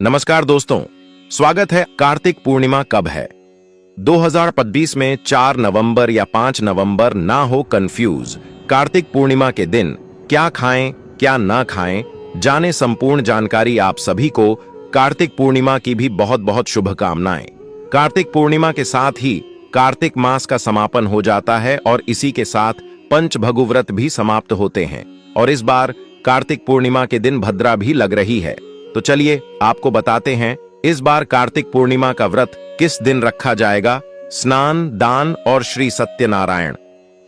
नमस्कार दोस्तों, स्वागत है। कार्तिक पूर्णिमा कब है? 2025 में 4 नवंबर या 5 नवंबर ना हो कंफ्यूज। कार्तिक पूर्णिमा के दिन क्या खाएं क्या ना खाएं, जाने संपूर्ण जानकारी। आप सभी को कार्तिक पूर्णिमा की भी बहुत बहुत शुभकामनाएं। कार्तिक पूर्णिमा के साथ ही कार्तिक मास का समापन हो जाता है और इसी के साथ पंच भगु व्रत भी समाप्त होते हैं। और इस बार कार्तिक पूर्णिमा के दिन भद्रा भी लग रही है। तो चलिए आपको बताते हैं इस बार कार्तिक पूर्णिमा का व्रत किस दिन रखा जाएगा। स्नान, दान और श्री सत्यनारायण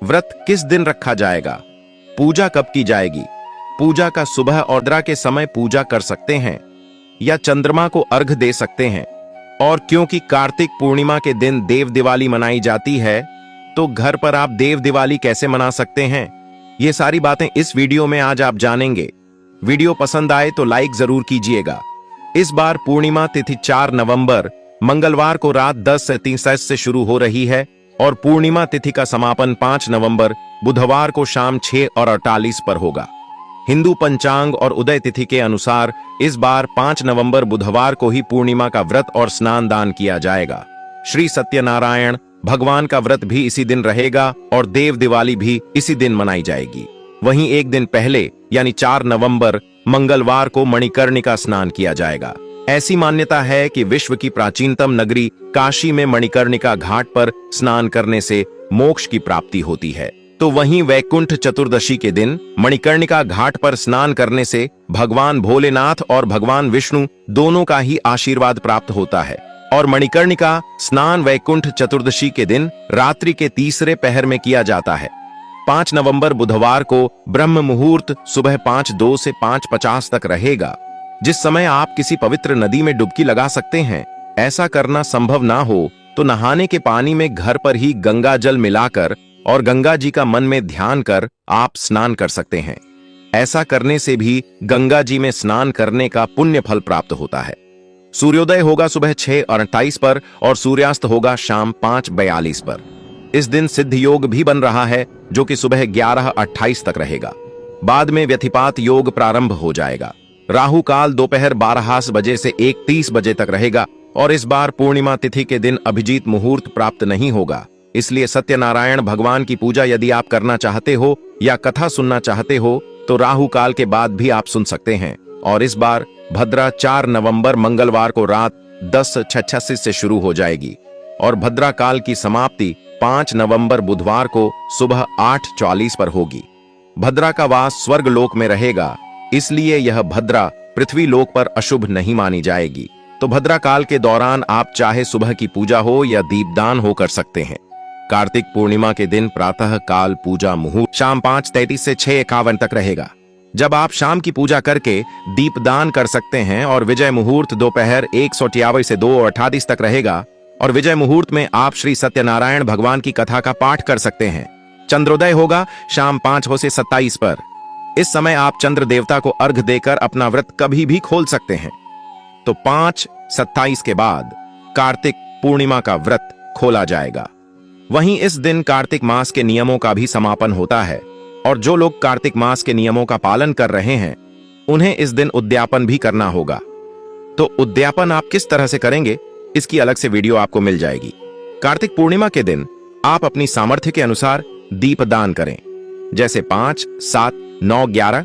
व्रत किस दिन रखा जाएगा? पूजा कब की जाएगी? पूजा का सुबह और भद्रा के समय पूजा कर सकते हैं या चंद्रमा को अर्घ दे सकते हैं। और क्योंकि कार्तिक पूर्णिमा के दिन देव दिवाली मनाई जाती है, तो घर पर आप देव दिवाली कैसे मना सकते हैं, ये सारी बातें इस वीडियो में आज आप जानेंगे। वीडियो पसंद आए तो लाइक जरूर कीजिएगा। इस बार पूर्णिमा तिथि 4 नवंबर मंगलवार को रात 10:30 से शुरू हो रही है और पूर्णिमा तिथि का समापन 5 नवंबर बुधवार को शाम 6:48 पर होगा। हिंदू पंचांग और उदय तिथि के अनुसार इस बार 5 नवंबर बुधवार को ही पूर्णिमा का व्रत और स्नान दान किया जाएगा। श्री सत्यनारायण भगवान का व्रत भी इसी दिन रहेगा और देव दिवाली भी इसी दिन मनाई जाएगी। वहीं एक दिन पहले यानी 4 नवंबर मंगलवार को मणिकर्णिका स्नान किया जाएगा। ऐसी मान्यता है कि विश्व की प्राचीनतम नगरी काशी में मणिकर्णिका घाट पर स्नान करने से मोक्ष की प्राप्ति होती है। तो वहीं वैकुंठ चतुर्दशी के दिन मणिकर्णिका घाट पर स्नान करने से भगवान भोलेनाथ और भगवान विष्णु दोनों का ही आशीर्वाद प्राप्त होता है। और मणिकर्णिका स्नान वैकुंठ चतुर्दशी के दिन रात्रि के तीसरे पहर में किया जाता है। 5 नवंबर बुधवार को ब्रह्म मुहूर्त सुबह 5:02 से 5:50 तक रहेगा, जिस समय आप किसी पवित्र नदी में डुबकी लगा सकते हैं। ऐसा करना संभव ना हो तो नहाने के पानी में घर पर ही गंगा जल मिलाकर और गंगा जी का मन में ध्यान कर आप स्नान कर सकते हैं। ऐसा करने से भी गंगा जी में स्नान करने का पुण्य फल प्राप्त होता है। सूर्योदय होगा सुबह 6:28 पर और सूर्यास्त होगा शाम 5:42 पर। इस दिन सिद्ध योग भी बन रहा है, जो कि सुबह 11:28 तक रहेगा। बाद में व्यतिपात योग प्रारंभ हो जाएगा। राहु काल दोपहर 12 बजे से 1:30 बजे तक रहेगा और इस बार पूर्णिमा तिथि के दिन अभिजीत मुहूर्त प्राप्त नहीं होगा। इसलिए सत्यनारायण भगवान की पूजा यदि आप करना चाहते हो या कथा सुनना चाहते हो तो राहु काल के बाद भी आप सुन सकते हैं। और इस बार भद्रा 4 नवंबर मंगलवार को रात 10:86 से शुरू हो जाएगी और भद्रा काल की समाप्ति 5 नवंबर बुधवार को सुबह 8:44 पर होगी। भद्रा का वास स्वर्ग लोक में रहेगा, इसलिए यह भद्रा पृथ्वी लोक पर अशुभ नहीं मानी जाएगी। तो भद्रा काल के दौरान आप चाहे सुबह की पूजा हो या दीपदान हो कर सकते हैं। कार्तिक पूर्णिमा के दिन प्रातः काल पूजा मुहूर्त शाम 5:33 से 6:51 तक रहेगा, जब आप शाम की पूजा करके दीपदान कर सकते हैं। और विजय मुहूर्त दोपहर 1:58 से 2:38 तक रहेगा और विजय मुहूर्त में आप श्री सत्यनारायण भगवान की कथा का पाठ कर सकते हैं। चंद्रोदय होगा शाम 5 से 27 पर। इस समय आप चंद्र देवता को अर्घ देकर अपना व्रत कभी भी खोल सकते हैं। तो 5:27 के बाद कार्तिक पूर्णिमा का व्रत खोला जाएगा। वहीं इस दिन कार्तिक मास के नियमों का भी समापन होता है और जो लोग कार्तिक मास के नियमों का पालन कर रहे हैं उन्हें इस दिन उद्यापन भी करना होगा। तो उद्यापन आप किस तरह से करेंगे, इसकी अलग से वीडियो आपको मिल जाएगी। कार्तिक पूर्णिमा के दिन आप अपनी सामर्थ्य के अनुसार दीपदान करें, जैसे 5, 7, 9, 11,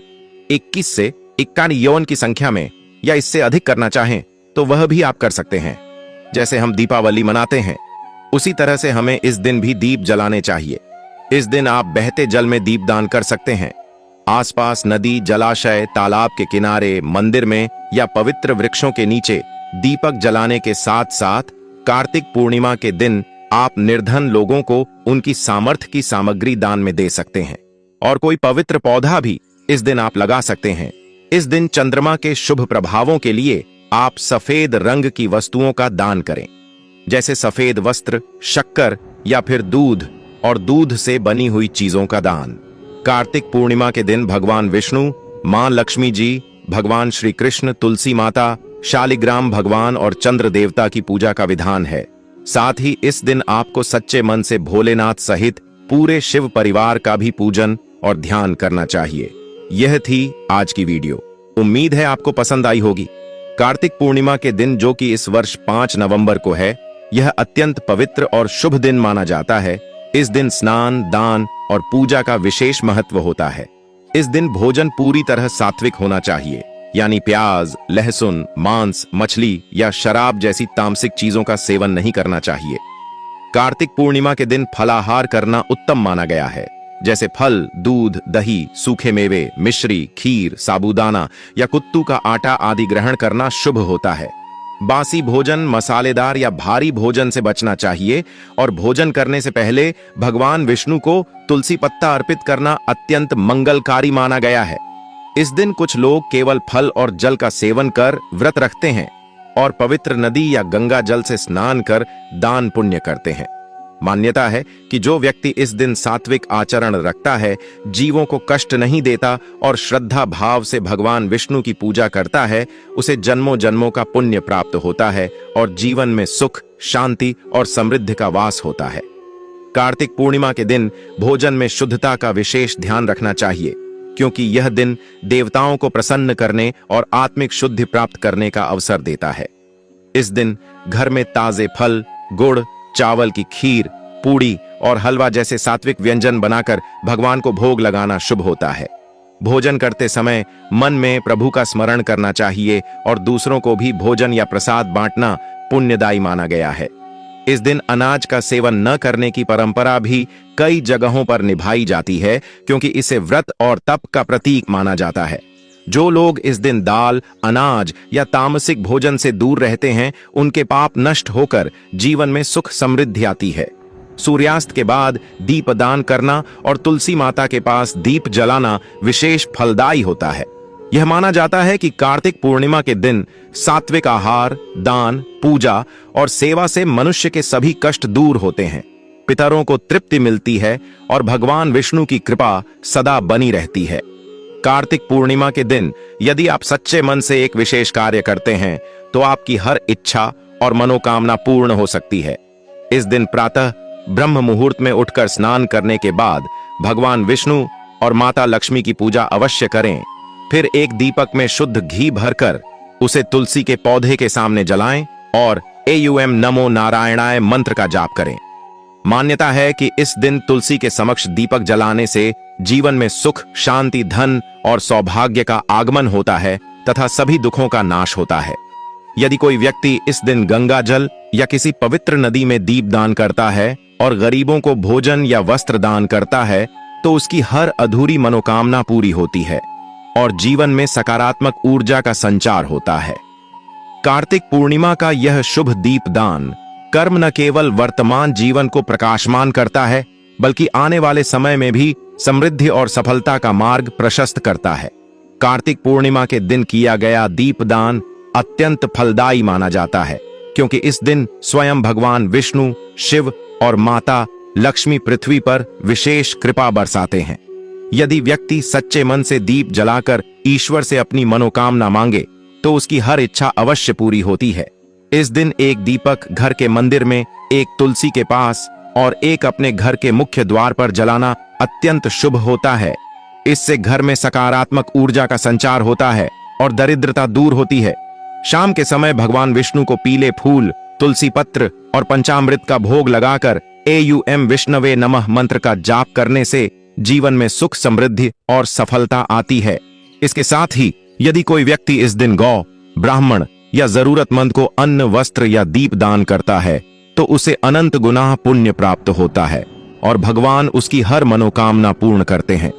21 से 51 यौन की संख्या में या इससे अधिक करना चाहें तो वह भी आप कर सकते हैं। जैसे हम दीपावली मनाते हैं उसी तरह से हमें इस दिन भी दीप जलाने चाहिए। इस दिन आप बहते जल में दीपदान कर सकते हैं। आसपास नदी, जलाशय, तालाब के किनारे, मंदिर में या पवित्र वृक्षों के नीचे दीपक जलाने के साथ साथ कार्तिक पूर्णिमा के दिन आप निर्धन लोगों को उनकी सामर्थ्य की सामग्री दान में दे सकते हैं। और कोई पवित्र पौधा भी इस दिन आप लगा सकते हैं। इस दिन चंद्रमा के शुभ प्रभावों के लिए आप सफेद रंग की वस्तुओं का दान करें, जैसे सफेद वस्त्र, शक्कर या फिर दूध और दूध से बनी हुई चीजों का दान। कार्तिक पूर्णिमा के दिन भगवान विष्णु, मां लक्ष्मी जी, भगवान श्री कृष्ण, तुलसी माता, शालिग्राम भगवान और चंद्र देवता की पूजा का विधान है। साथ ही इस दिन आपको सच्चे मन से भोलेनाथ सहित पूरे शिव परिवार का भी पूजन और ध्यान करना चाहिए। यह थी आज की वीडियो। उम्मीद है आपको पसंद आई होगी। कार्तिक पूर्णिमा के दिन, जो कि इस वर्ष 5 नवंबर को है, यह अत्यंत पवित्र और शुभ दिन माना जाता है। इस दिन स्नान, दान और पूजा का विशेष महत्व होता है। इस दिन भोजन पूरी तरह सात्विक होना चाहिए, यानी प्याज, लहसुन, मांस, मछली या शराब जैसी तामसिक चीजों का सेवन नहीं करना चाहिए। कार्तिक पूर्णिमा के दिन फलाहार करना उत्तम माना गया है, जैसे फल, दूध, दही, सूखे मेवे, मिश्री, खीर, साबूदाना या कुत्तू का आटा आदि ग्रहण करना शुभ होता है। बासी भोजन, मसालेदार या भारी भोजन से बचना चाहिए और भोजन करने से पहले भगवान विष्णु को तुलसी पत्ता अर्पित करना अत्यंत मंगलकारी माना गया है। इस दिन कुछ लोग केवल फल और जल का सेवन कर व्रत रखते हैं और पवित्र नदी या गंगा जल से स्नान कर दान पुण्य करते हैं। मान्यता है कि जो व्यक्ति इस दिन सात्विक आचरण रखता है, जीवों को कष्ट नहीं देता और श्रद्धा भाव से भगवान विष्णु की पूजा करता है, उसे जन्मों जन्मों का पुण्य प्राप्त होता है और जीवन में सुख, शांति और समृद्धि का वास होता है। कार्तिक पूर्णिमा के दिन भोजन में शुद्धता का विशेष ध्यान रखना चाहिए, क्योंकि यह दिन देवताओं को प्रसन्न करने और आत्मिक शुद्धि प्राप्त करने का अवसर देता है। इस दिन घर में ताजे फल, गुड़, चावल की खीर, पूड़ी और हलवा जैसे सात्विक व्यंजन बनाकर भगवान को भोग लगाना शुभ होता है। भोजन करते समय मन में प्रभु का स्मरण करना चाहिए और दूसरों को भी भोजन या प्रसाद बांटना पुण्यदायी माना गया है। इस दिन अनाज का सेवन न करने की परंपरा भी कई जगहों पर निभाई जाती है, क्योंकि इसे व्रत और तप का प्रतीक माना जाता है। जो लोग इस दिन दाल, अनाज या तामसिक भोजन से दूर रहते हैं, उनके पाप नष्ट होकर जीवन में सुख समृद्धि आती है। सूर्यास्त के बाद दीपदान करना और तुलसी माता के पास दीप जलाना विशेष फलदायी होता है। यह माना जाता है कि कार्तिक पूर्णिमा के दिन सात्विक आहार, दान, पूजा और सेवा से मनुष्य के सभी कष्ट दूर होते हैं, पितरों को तृप्ति मिलती है और भगवान विष्णु की कृपा सदा बनी रहती है। कार्तिक पूर्णिमा के दिन यदि आप सच्चे मन से एक विशेष कार्य करते हैं, तो आपकी हर इच्छा और मनोकामना पूर्ण हो सकती है। इस दिन प्रातः ब्रह्म मुहूर्त में उठकर स्नान करने के बाद भगवान विष्णु और माता लक्ष्मी की पूजा अवश्य करें। फिर एक दीपक में शुद्ध घी भरकर उसे तुलसी के पौधे के सामने जलाएं और एयूएम नमो नारायणाय मंत्र का जाप करें। मान्यता है कि इस दिन तुलसी के समक्ष दीपक जलाने से जीवन में सुख, शांति, धन और सौभाग्य का आगमन होता है तथा सभी दुखों का नाश होता है। यदि कोई व्यक्ति इस दिन गंगा जल या किसी पवित्र नदी में दीप दान करता है और गरीबों को भोजन या वस्त्र दान करता है, तो उसकी हर अधूरी मनोकामना पूरी होती है और जीवन में सकारात्मक ऊर्जा का संचार होता है। कार्तिक पूर्णिमा का यह शुभ दीप दान कर्म न केवल वर्तमान जीवन को प्रकाशमान करता है, बल्कि आने वाले समय में भी समृद्धि और सफलता का मार्ग प्रशस्त करता है। कार्तिक पूर्णिमा के दिन किया गया दीपदान अत्यंत फलदायी माना जाता है, क्योंकि इस दिन स्वयं भगवान विष्णु, शिव और माता लक्ष्मी पृथ्वी पर विशेष कृपा बरसाते हैं। यदि व्यक्ति सच्चे मन से दीप जलाकर ईश्वर से अपनी मनोकामना मांगे, तो उसकी हर इच्छा अवश्य पूरी होती है। इस दिन एक दीपक घर के मंदिर में, एक तुलसी के पास और एक अपने घर के मुख्य द्वार पर जलाना अत्यंत शुभ होता है। इससे घर में सकारात्मक ऊर्जा का संचार होता है और दरिद्रता दूर होती है। शाम के समय भगवान विष्णु को पीले फूल, तुलसी पत्र और पंचामृत का भोग लगाकर एयूएम विष्णवे नमः मंत्र का जाप करने से जीवन में सुख, समृद्धि और सफलता आती है। इसके साथ ही यदि कोई व्यक्ति इस दिन गौ, ब्राह्मण या जरूरतमंद को अन्न, वस्त्र या दीप दान करता है, तो उसे अनंत गुना पुण्य प्राप्त होता है और भगवान उसकी हर मनोकामना पूर्ण करते हैं।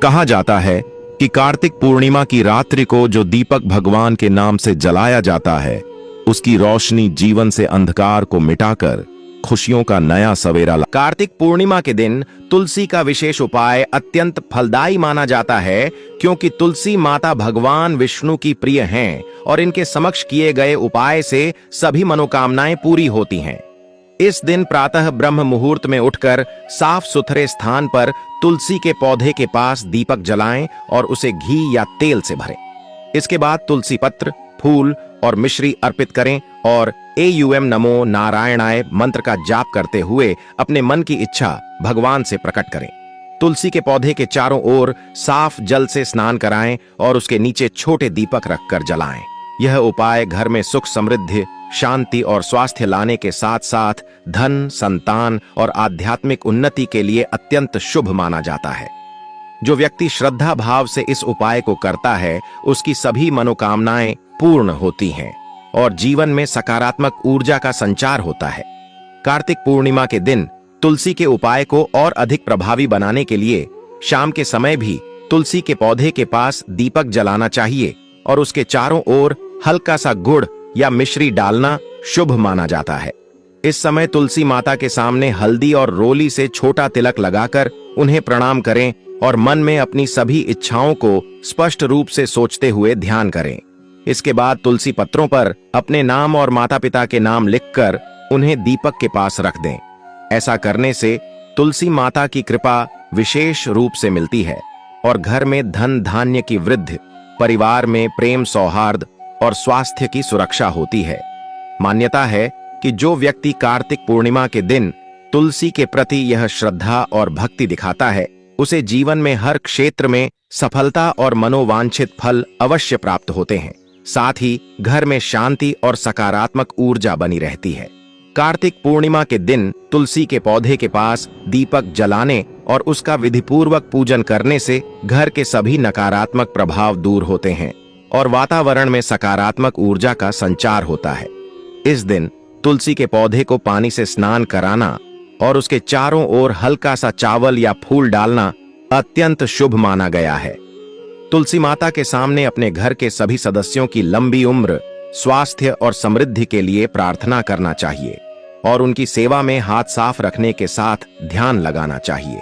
कहा जाता है कि कार्तिक पूर्णिमा की रात्रि को जो दीपक भगवान के नाम से जलाया जाता है, उसकी रोशनी जीवन से अंधकार को मिटाकर खुशियों का नया सवेरा कार्तिक पूर्णिमा के दिन तुलसी का विशेष उपाय अत्यंत फलदायी माना जाता है, क्योंकि तुलसी माता भगवान विष्णु की प्रिय हैं और इनके समक्ष किए गए उपाय से सभी मनोकामनाएं पूरी होती हैं। इस दिन प्रातः ब्रह्म मुहूर्त में उठकर साफ सुथरे स्थान पर तुलसी के पौधे के पास दीपक जलाएं और उसे घी या तेल से भरें। इसके बाद तुलसी पत्र, फूल और मिश्री अर्पित करें और एयूएम नमो नारायणाय मंत्र का जाप करते हुए अपने मन की इच्छा भगवान से प्रकट करें। तुलसी के पौधे के चारों ओर साफ जल से स्नान कराएं और उसके नीचे छोटे दीपक रखकर जलाएं। यह उपाय घर में सुख समृद्धि, शांति और स्वास्थ्य लाने के साथ साथ धन, संतान और आध्यात्मिक उन्नति के लिए अत्यंत शुभ माना जाता है। जो व्यक्ति श्रद्धा भाव से इस उपाय को करता है, उसकी सभी मनोकामनाएं पूर्ण होती हैं और जीवन में सकारात्मक ऊर्जा का संचार होता है। कार्तिक पूर्णिमा के दिन तुलसी के उपाय को और अधिक प्रभावी बनाने के लिए शाम के समय भी तुलसी के पौधे के पास दीपक जलाना चाहिए और उसके चारों ओर हल्का सा गुड़ या मिश्री डालना शुभ माना जाता है। इस समय तुलसी माता के सामने हल्दी और रोली से छोटा तिलक लगाकर उन्हें प्रणाम करें और मन में अपनी सभी इच्छाओं को स्पष्ट रूप से सोचते हुए ध्यान करें। इसके बाद तुलसी पत्रों पर अपने नाम और माता पिता के नाम लिखकर उन्हें दीपक के पास रख दें। ऐसा करने से तुलसी माता की कृपा विशेष रूप से मिलती है और घर में धन धान्य की वृद्धि, परिवार में प्रेम सौहार्द और स्वास्थ्य की सुरक्षा होती है। मान्यता है कि जो व्यक्ति कार्तिक पूर्णिमा के दिन तुलसी के प्रति यह श्रद्धा और भक्ति दिखाता है, उसे जीवन में हर क्षेत्र में सफलता और मनोवांछित फल अवश्य प्राप्त होते हैं। साथ ही घर में शांति और सकारात्मक ऊर्जा बनी रहती है। कार्तिक पूर्णिमा के दिन तुलसी के पौधे के पास दीपक जलाने और उसका विधिपूर्वक पूजन करने से घर के सभी नकारात्मक प्रभाव दूर होते हैं और वातावरण में सकारात्मक ऊर्जा का संचार होता है। इस दिन तुलसी के पौधे को पानी से स्नान कराना और उसके चारों ओर हल्का सा चावल या फूल डालना अत्यंत शुभ माना गया है। तुलसी माता के सामने अपने घर के सभी सदस्यों की लंबी उम्र, स्वास्थ्य और समृद्धि के लिए प्रार्थना करना चाहिए और उनकी सेवा में हाथ साफ रखने के साथ ध्यान लगाना चाहिए।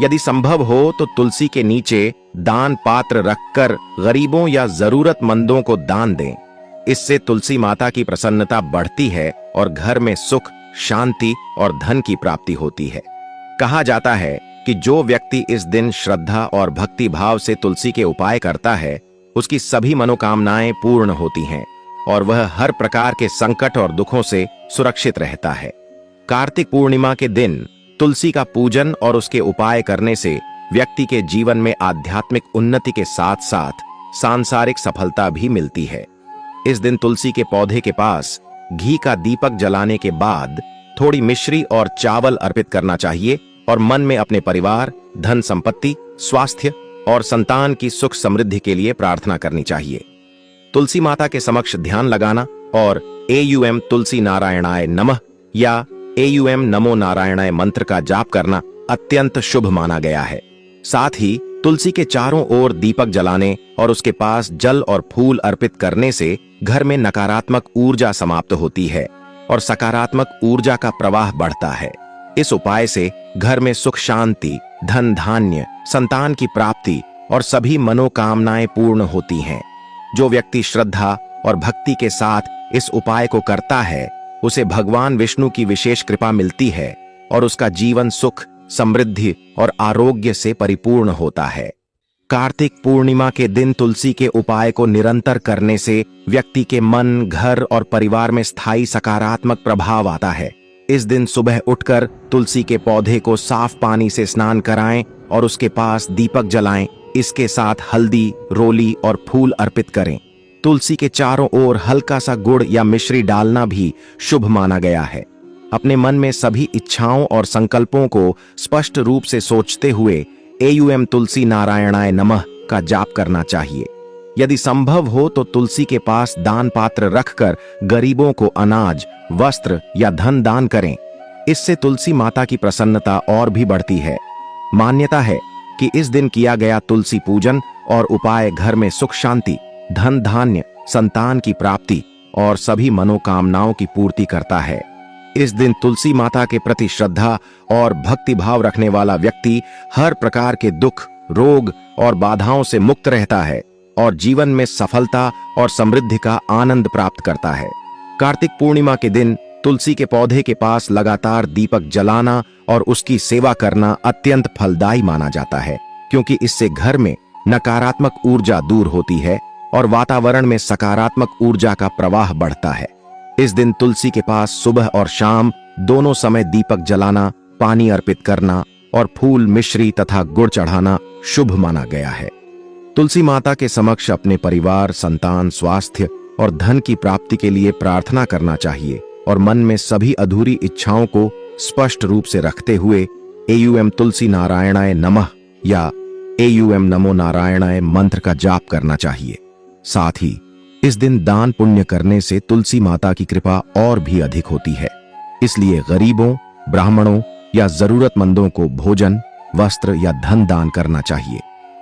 यदि संभव हो तो तुलसी के नीचे दान पात्र रखकर गरीबों या जरूरतमंदों को दान दें। इससे तुलसी माता की प्रसन्नता बढ़ती है और घर में सुख, शांति और धन की प्राप्ति होती है। कहा जाता है कि जो व्यक्ति इस दिन श्रद्धा और भक्ति भाव से तुलसी के उपाय करता है, उसकी सभी मनोकामनाएं पूर्ण होती हैं और वह हर प्रकार के संकट और दुखों से सुरक्षित रहता है। कार्तिक पूर्णिमा के दिन तुलसी का पूजन और उसके उपाय करने से व्यक्ति के जीवन में आध्यात्मिक उन्नति के साथ साथ सांसारिक सफलता भी मिलती है। इस दिन तुलसी के पौधे के पास घी का दीपक जलाने के बाद थोड़ी मिश्री और चावल अर्पित करना चाहिए और मन में अपने परिवार, धन संपत्ति, स्वास्थ्य और संतान की सुख समृद्धि के लिए प्रार्थना करनी चाहिए। तुलसी माता के समक्ष ध्यान लगाना और AUM तुलसी नारायणाय नमः या AUM नमो नारायणाय मंत्र का जाप करना अत्यंत शुभ माना गया है। साथ ही तुलसी के चारों ओर दीपक जलाने और उसके पास जल और फूल अर्पित करने से घर में नकारात्मक ऊर्जा समाप्त होती है और सकारात्मक ऊर्जा का प्रवाह बढ़ता है। इस उपाय से घर में सुख शांति, धन धान्य, संतान की प्राप्ति और सभी मनोकामनाएं पूर्ण होती हैं। जो व्यक्ति श्रद्धा और भक्ति के साथ इस उपाय को करता है, उसे भगवान विष्णु की विशेष कृपा मिलती है और उसका जीवन सुख, समृद्धि और आरोग्य से परिपूर्ण होता है। कार्तिक पूर्णिमा के दिन तुलसी के उपाय को निरंतर करने से व्यक्ति के मन, घर और परिवार में स्थायी सकारात्मक प्रभाव आता है। इस दिन सुबह उठकर तुलसी के पौधे को साफ पानी से स्नान कराएं और उसके पास दीपक जलाएं। इसके साथ हल्दी, रोली और फूल अर्पित करें। तुलसी के चारों ओर हल्का सा गुड़ या मिश्री डालना भी शुभ माना गया है। अपने मन में सभी इच्छाओं और संकल्पों को स्पष्ट रूप से सोचते हुए AUM तुलसी नारायणाय नमः का जाप करना चाहिए। यदि संभव हो तो तुलसी के पास दान पात्र रखकर गरीबों को अनाज, वस्त्र या धन दान करें। इससे तुलसी माता की प्रसन्नता और भी बढ़ती है। मान्यता है कि इस दिन किया गया तुलसी पूजन और उपाय घर में सुख शांति, धन धान्य, संतान की प्राप्ति और सभी मनोकामनाओं की पूर्ति करता है। इस दिन तुलसी माता के प्रति श्रद्धा और भक्ति भाव रखने वाला व्यक्ति हर प्रकार के दुख, रोग और बाधाओं से मुक्त रहता है और जीवन में सफलता और समृद्धि का आनंद प्राप्त करता है। कार्तिक पूर्णिमा के दिन तुलसी के पौधे के पास लगातार दीपक जलाना और उसकी सेवा करना अत्यंत फलदायी माना जाता है, क्योंकि इससे घर में नकारात्मक ऊर्जा दूर होती है और वातावरण में सकारात्मक ऊर्जा का प्रवाह बढ़ता है। इस दिन तुलसी के पास सुबह और शाम दोनों समय दीपक जलाना, पानी अर्पित करना और फूल, मिश्री तथा गुड़ चढ़ाना शुभ माना गया है। तुलसी माता के समक्ष अपने परिवार, संतान, स्वास्थ्य और धन की प्राप्ति के लिए प्रार्थना करना चाहिए और मन में सभी अधूरी इच्छाओं को स्पष्ट रूप से रखते हुए एयूएम तुलसी नारायणाय नमः या एयूएम नमो नारायणाय मंत्र का जाप करना चाहिए। साथ ही इस दिन दान पुण्य करने से तुलसी माता की कृपा और भी अधिक होती है। इसलिए गरीबों, ब्राह्मणों या जरूरतमंदों को भोजन, वस्त्र या धन दान करना चाहिए।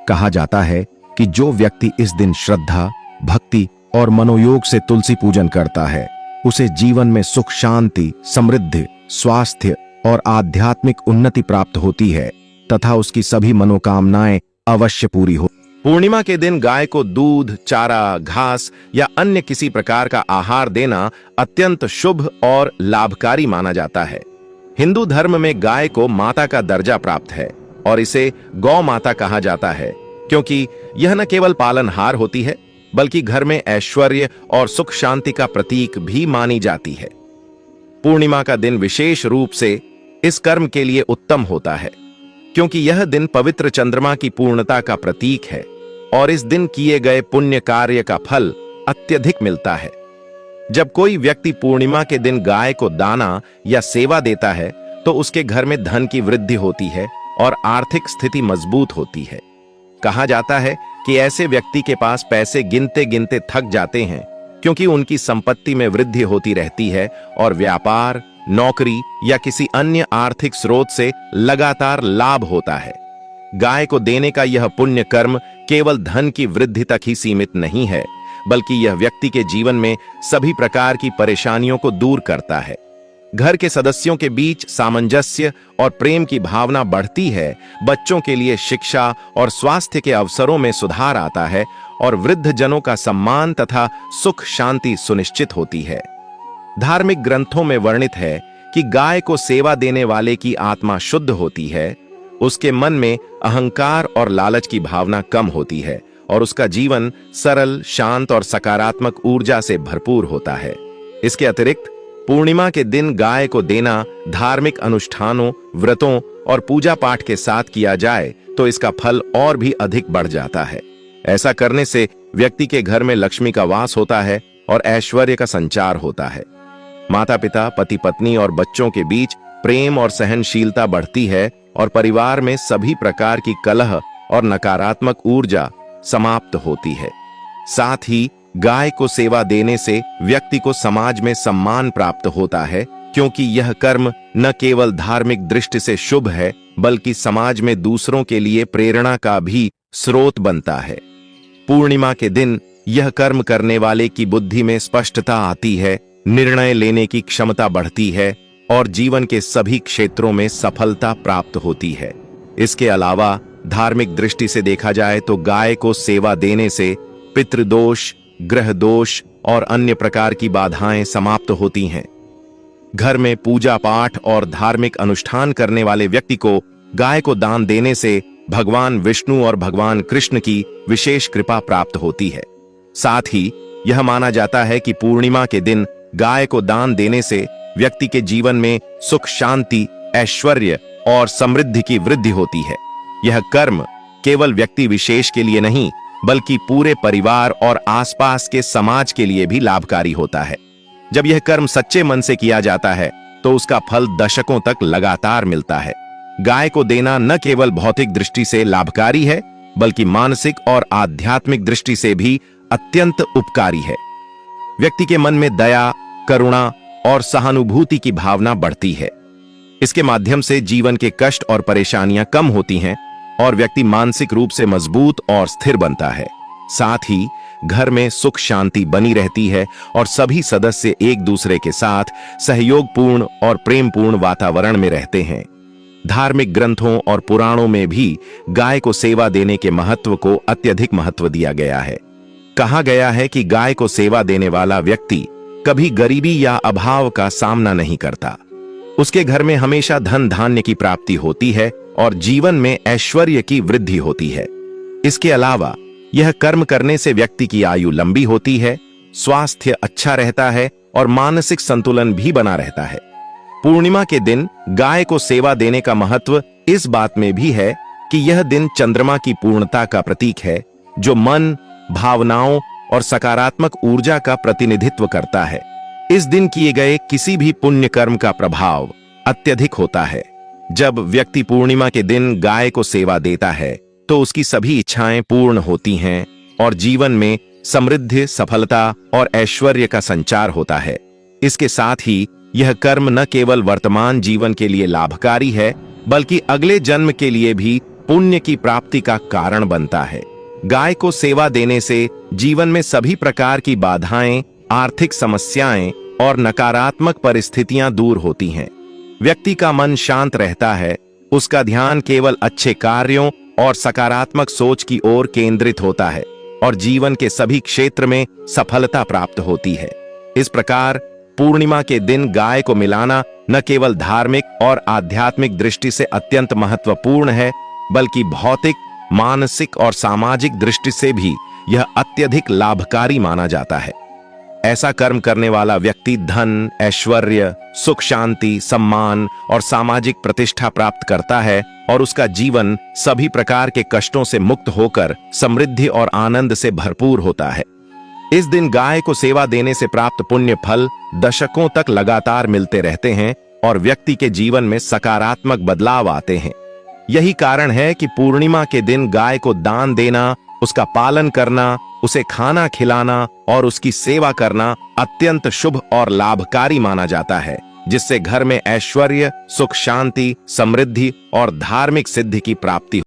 कहा जाता है कि जो व्यक्ति इस दिन श्रद्धा, भक्ति और मनोयोग से तुलसी पूजन करता है उसे जीवन में सुख, शांति, समृद्धि, स्वास्थ्य और आध्यात्मिक उन्नति प्राप्त होती है तथा उसकी सभी मनोकामनाएं अवश्य पूरी हो। पूर्णिमा के दिन गाय को दूध, चारा, घास या अन्य किसी प्रकार का आहार देना अत्यंत शुभ और लाभकारी माना जाता है। हिंदू धर्म में गाय को माता का दर्जा प्राप्त है और इसे गौ माता कहा जाता है क्योंकि यह न केवल पालनहार होती है बल्कि घर में ऐश्वर्य और सुख शांति का प्रतीक भी मानी जाती है। पूर्णिमा का दिन विशेष रूप से इस कर्म के लिए उत्तम होता है क्योंकि यह दिन पवित्र चंद्रमा की पूर्णता का प्रतीक है और इस दिन किए गए पुण्य कार्य का फल अत्यधिक मिलता है। जब कोई व्यक्ति पूर्णिमा के दिन गाय को दाना या सेवा देता है तो उसके घर में धन की वृद्धि होती है और आर्थिक स्थिति मजबूत होती है। कहा जाता है कि ऐसे व्यक्ति के पास पैसे गिनते गिनते थक जाते हैं क्योंकि उनकी संपत्ति में वृद्धि होती रहती है और व्यापार, नौकरी या किसी अन्य आर्थिक स्रोत से लगातार लाभ होता है। गाय को देने का यह पुण्य कर्म केवल धन की वृद्धि तक ही सीमित नहीं है बल्कि यह व्यक्ति के जीवन में सभी प्रकार की परेशानियों को दूर करता है। घर के सदस्यों के बीच सामंजस्य और प्रेम की भावना बढ़ती है, बच्चों के लिए शिक्षा और स्वास्थ्य के अवसरों में सुधार आता है और वृद्ध जनों का सम्मान तथा सुख शांति सुनिश्चित होती है। धार्मिक ग्रंथों में वर्णित है कि गाय को सेवा देने वाले की आत्मा शुद्ध होती है, उसके मन में अहंकार और लालच की भावना कम होती है और उसका जीवन सरल, शांत और सकारात्मक ऊर्जा से भरपूर होता है। इसके अतिरिक्त पूर्णिमा के दिन गाय को देना धार्मिक अनुष्ठानों, व्रतों और पूजा पाठ के साथ किया जाए तो इसका फल और भी अधिक बढ़ जाता है। ऐसा करने से व्यक्ति के घर में लक्ष्मी का वास होता है और ऐश्वर्य का संचार होता है। माता पिता, पति पत्नी और बच्चों के बीच प्रेम और सहनशीलता बढ़ती है और परिवार में सभी प्रकार की कलह और नकारात्मक ऊर्जा समाप्त होती है। साथ ही गाय को सेवा देने से व्यक्ति को समाज में सम्मान प्राप्त होता है क्योंकि यह कर्म न केवल धार्मिक दृष्टि से शुभ है बल्कि समाज में दूसरों के लिए प्रेरणा का भी स्रोत बनता है। पूर्णिमा के दिन यह कर्म करने वाले की बुद्धि में स्पष्टता आती है, निर्णय लेने की क्षमता बढ़ती है और जीवन के सभी क्षेत्रों में सफलता प्राप्त होती है। इसके अलावा धार्मिक दृष्टि से देखा जाए तो गाय को सेवा देने से पितृदोष, ग्रह दोष और अन्य प्रकार की बाधाएं समाप्त होती हैं। घर में पूजा पाठ और धार्मिक अनुष्ठान करने वाले व्यक्ति को गाय को दान देने से भगवान विष्णु और भगवान कृष्ण की विशेष कृपा प्राप्त होती है। साथ ही यह माना जाता है कि पूर्णिमा के दिन गाय को दान देने से व्यक्ति के जीवन में सुख, शांति, ऐश्वर्य और समृद्धि की वृद्धि होती है। यह कर्म केवल व्यक्ति विशेष के लिए नहीं बल्कि पूरे परिवार और आसपास के समाज के लिए भी लाभकारी होता है। जब यह कर्म सच्चे मन से किया जाता है तो उसका फल दशकों तक लगातार मिलता है। गाय को देना न केवल भौतिक दृष्टि से लाभकारी है बल्कि मानसिक और आध्यात्मिक दृष्टि से भी अत्यंत उपकारी है। व्यक्ति के मन में दया, करुणा और सहानुभूति की भावना बढ़ती है। इसके माध्यम से जीवन के कष्ट और परेशानियां कम होती हैं और व्यक्ति मानसिक रूप से मजबूत और स्थिर बनता है। साथ ही घर में सुख शांति बनी रहती है और सभी सदस्य एक दूसरे के साथ सहयोगपूर्ण और प्रेमपूर्ण वातावरण में रहते हैं। धार्मिक ग्रंथों और पुराणों में भी गाय को सेवा देने के महत्व को अत्यधिक महत्व दिया गया है। कहा गया है कि गाय को सेवा देने वाला व्यक्ति कभी गरीबी या अभाव का सामना नहीं करता। उसके घर में हमेशा धन धान्य की प्राप्ति होती है और जीवन में ऐश्वर्य की वृद्धि होती है। इसके अलावा यह कर्म करने से व्यक्ति की आयु लंबी होती है, स्वास्थ्य अच्छा रहता है और मानसिक संतुलन भी बना रहता है। पूर्णिमा के दिन गाय को सेवा देने का महत्व इस बात में भी है कि यह दिन चंद्रमा की पूर्णता का प्रतीक है जो मन, भावनाओं और सकारात्मक ऊर्जा का प्रतिनिधित्व करता है। इस दिन किए गए किसी भी पुण्य कर्म का प्रभाव अत्यधिक होता है। जब व्यक्ति पूर्णिमा के दिन गाय को सेवा देता है तो उसकी सभी इच्छाएं पूर्ण होती हैं और जीवन में समृद्धि, सफलता और ऐश्वर्य का संचार होता है। इसके साथ ही यह कर्म न केवल वर्तमान जीवन के लिए लाभकारी है बल्कि अगले जन्म के लिए भी पुण्य की प्राप्ति का कारण बनता है। गाय को सेवा देने से जीवन में सभी प्रकार की बाधाएं, आर्थिक समस्याएं और नकारात्मक परिस्थितियां दूर होती हैं। व्यक्ति का मन शांत रहता है, उसका ध्यान केवल अच्छे कार्यों और सकारात्मक सोच की ओर केंद्रित होता है और जीवन के सभी क्षेत्र में सफलता प्राप्त होती है। इस प्रकार पूर्णिमा के दिन गाय को मिलाना न केवल धार्मिक और आध्यात्मिक दृष्टि से अत्यंत महत्वपूर्ण है बल्कि भौतिक, मानसिक और सामाजिक दृष्टि से भी यह अत्यधिक लाभकारी माना जाता है। ऐसा कर्म करने वाला व्यक्ति धन, ऐश्वर्य, सुख, शांति, सम्मान और सामाजिक प्रतिष्ठा प्राप्त करता है और उसका जीवन सभी प्रकार के कष्टों से मुक्त होकर समृद्धि और आनंद से भरपूर होता है। इस दिन गाय को सेवा देने से प्राप्त पुण्य फल दशकों तक लगातार मिलते रहते हैं और व्यक्ति के जीवन में सकारात्मक बदलाव आते हैं। यही कारण है कि पूर्णिमा के दिन गाय को दान देना, उसका पालन करना, उसे खाना खिलाना और उसकी सेवा करना अत्यंत शुभ और लाभकारी माना जाता है, जिससे घर में ऐश्वर्य, सुख, शांति, समृद्धि और धार्मिक सिद्धि की प्राप्ति